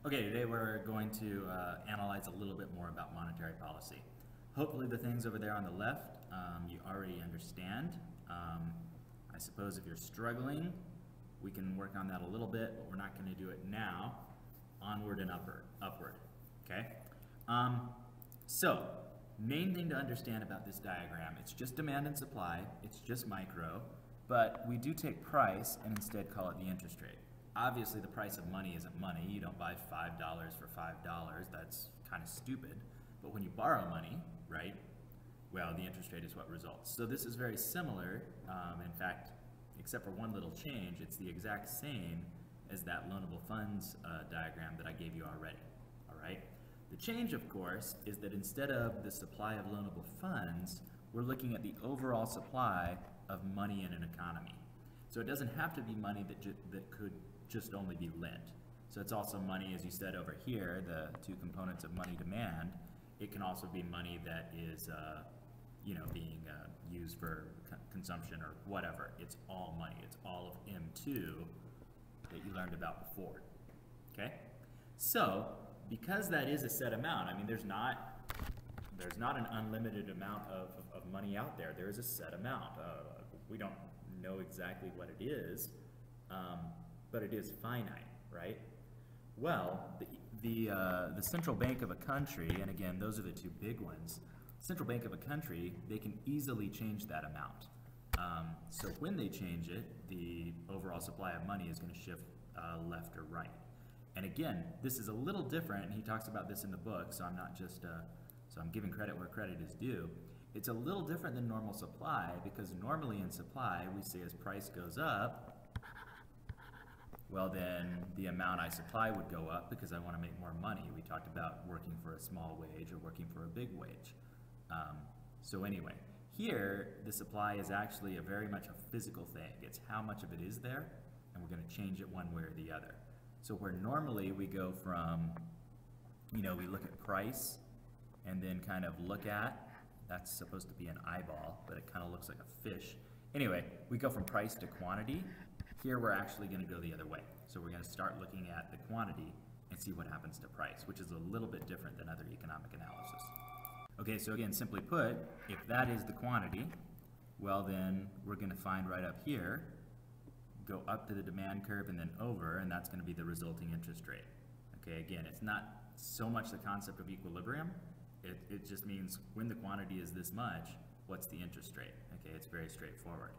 Okay, today we're going to analyze a little bit more about monetary policy. Hopefully the things over there on the left you already understand. I suppose if you're struggling, we can work on that a little bit, but we're not going to do it now. Onward and upward, okay? So, main thing to understand about this diagram, it's just demand and supply, it's just micro, but we do take price and instead call it the interest rate. Obviously, the price of money isn't money. You don't buy $5 for $5. That's kind of stupid. But when you borrow money, right, well, the interest rate is what results. So this is very similar. In fact, except for one little change, it's the exact same as that loanable funds diagram that I gave you already, all right? The change, of course, is that instead of the supply of loanable funds, we're looking at the overall supply of money in an economy. So it doesn't have to be money that could just only be lent. So it's also money, as you said over here, the two components of money demand. It can also be money that is, being used for consumption or whatever. It's all money. It's all of M2 that you learned about before. Okay? So because that is a set amount, I mean, there's not an unlimited amount of money out there. There is a set amount. We don't know exactly what it is. But it is finite, right? Well, the central bank of a country, and again, those are the two big ones, central bank of a country, they can easily change that amount. So when they change it, the overall supply of money is going to shift left or right. And again, this is a little different, and he talks about this in the book, so I'm not just, so I'm giving credit where credit is due. It's a little different than normal supply, because normally in supply, we say as price goes up, well then the amount I supply would go up because I want to make more money. We talked about working for a small wage or working for a big wage. So anyway, here the supply is actually very much a physical thing. It's how much of it is there, and we're going to change it one way or the other. So where normally we go from, we look at price and then kind of look at, that's supposed to be an eyeball, but it kind of looks like a fish. Anyway, we go from price to quantity. Here we're actually going to go the other way. So we're going to start looking at the quantity and see what happens to price, which is a little bit different than other economic analysis. Okay, so again, simply put, if that is the quantity, well then we're going to find right up here, go up to the demand curve and then over, and that's going to be the resulting interest rate. Okay, again, it's not so much the concept of equilibrium, it just means when the quantity is this much, what's the interest rate? Okay, it's very straightforward.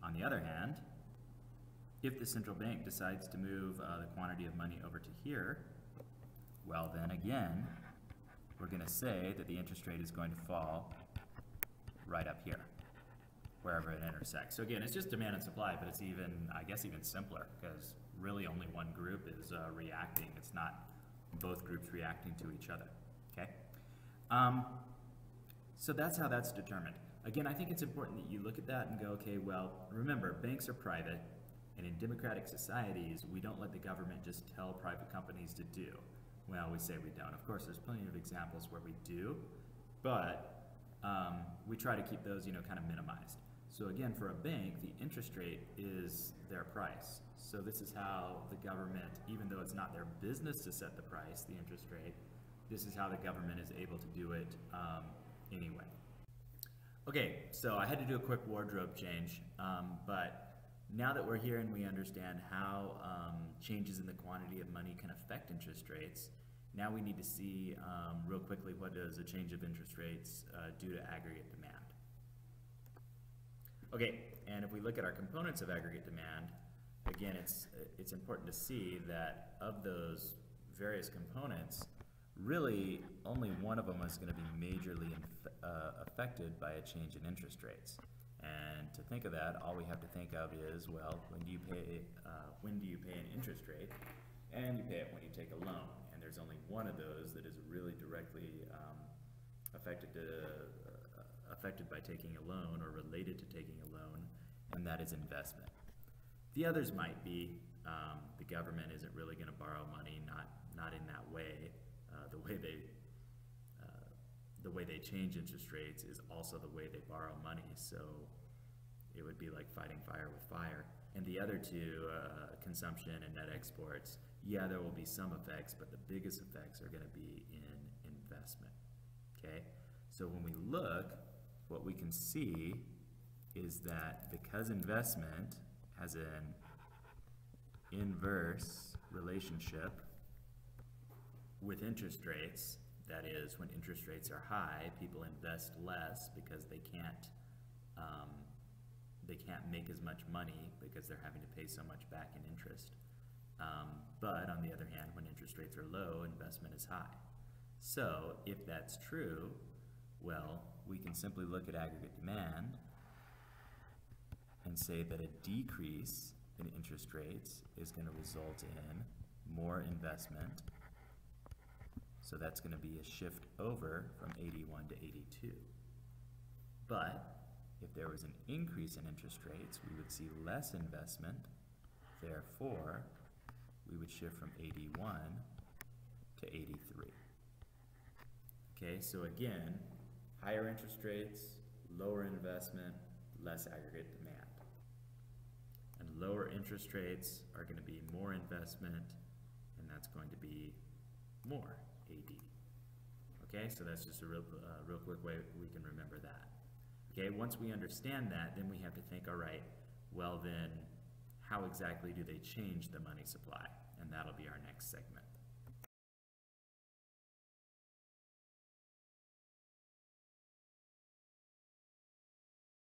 On the other hand, if the central bank decides to move the quantity of money over to here, well then again, we're going to say that the interest rate is going to fall right up here, wherever it intersects. So again, it's just demand and supply, but it's even, I guess, even simpler, because really only one group is reacting. It's not both groups reacting to each other, okay? So that's how that's determined. Again, I think it's important that you look at that and go, okay, well, remember, banks are private. And in democratic societies, we don't let the government just tell private companies to do. Well, we say we don't. Of course, there's plenty of examples where we do, but we try to keep those, kind of minimized. So again, for a bank, the interest rate is their price. So this is how the government, even though it's not their business to set the price, the interest rate, this is how the government is able to do it anyway. Okay, so I had to do a quick wardrobe change, but now that we're here and we understand how changes in the quantity of money can affect interest rates, now we need to see real quickly what does a change of interest rates do to aggregate demand. Okay, and if we look at our components of aggregate demand, again, it's important to see that of those various components, really only one of them is going to be majorly affected by a change in interest rates. And to think of that, all we have to think of is, well, when do you pay an interest rate? And you pay it when you take a loan. And there's only one of those that is really directly affected by taking a loan or related to taking a loan, and that is investment. The others might be the government isn't really going to borrow money, not in that way. The way they change interest rates is also the way they borrow money, so it would be like fighting fire with fire. And the other two, consumption and net exports, Yeah, there will be some effects, but the biggest effects are going to be in investment. Okay, so when we look, what we can see is that because investment has an inverse relationship with interest rates, that is, when interest rates are high, people invest less because they can't make as much money because they're having to pay so much back in interest. But on the other hand, when interest rates are low, investment is high. So if that's true, well, we can simply look at aggregate demand and say that a decrease in interest rates is going to result in more investment. So that's going to be a shift over from 81 to 82. But if there was an increase in interest rates, we would see less investment. Therefore, we would shift from 81 to 83. Okay, so again, higher interest rates, lower investment, less aggregate demand. And lower interest rates are going to be more investment, and that's going to be more AD. Okay, so that's just a real quick way we can remember that. Okay, once we understand that, then we have to think, all right, well then, how exactly do they change the money supply? And that'll be our next segment.